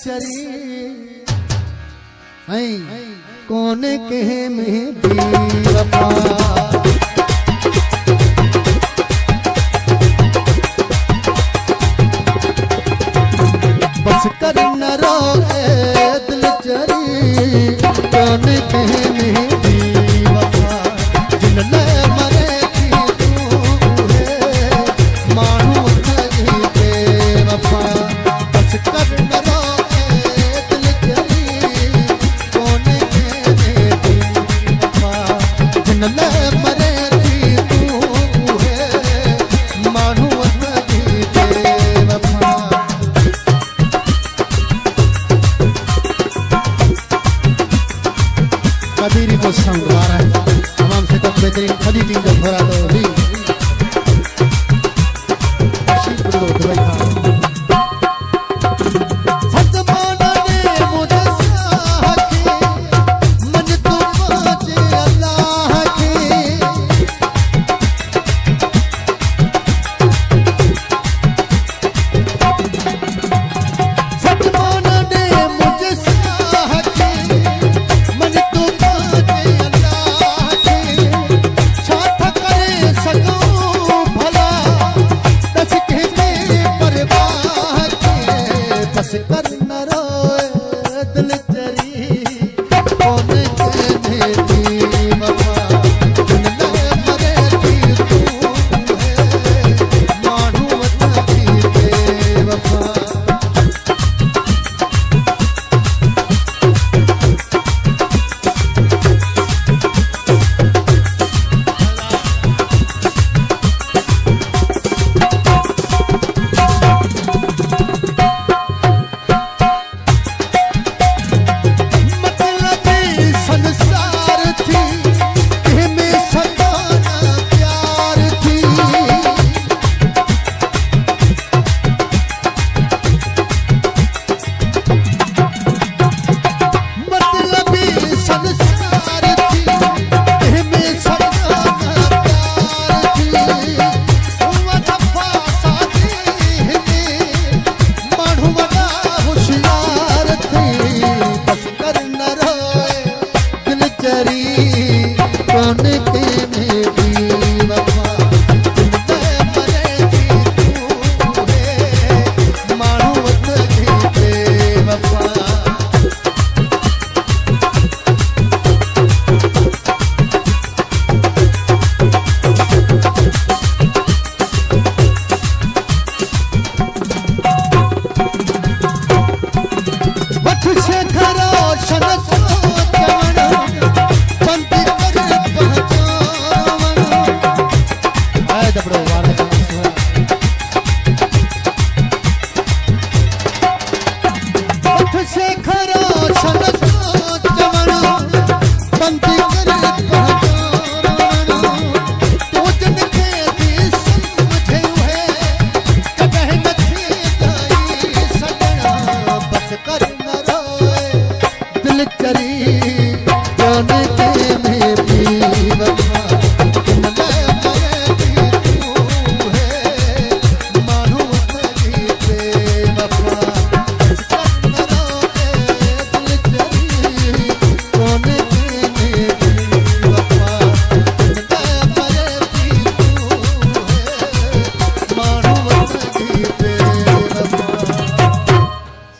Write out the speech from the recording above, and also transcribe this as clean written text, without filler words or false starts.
चरी कौन कहे में बेवफा बस कर न रोए दिल चरी कौन कहे में बेवफा जिन ले मरे थी तू है मानू नहीं बेवफा बस कर न रोए दिल चरी कौन कहे में बेवफा जिन ले मरे थी तू है मानू नहीं बेवफा कदीरी को संगवार है तमाम से तो बेहतरीन खदी टीम का थोड़ा तो भी शिवरो दुबई था फतमाना ने मुझे साहके मन तो पाचे अल्लाह के फतमाना ने मुझे साहके मन तो बस कर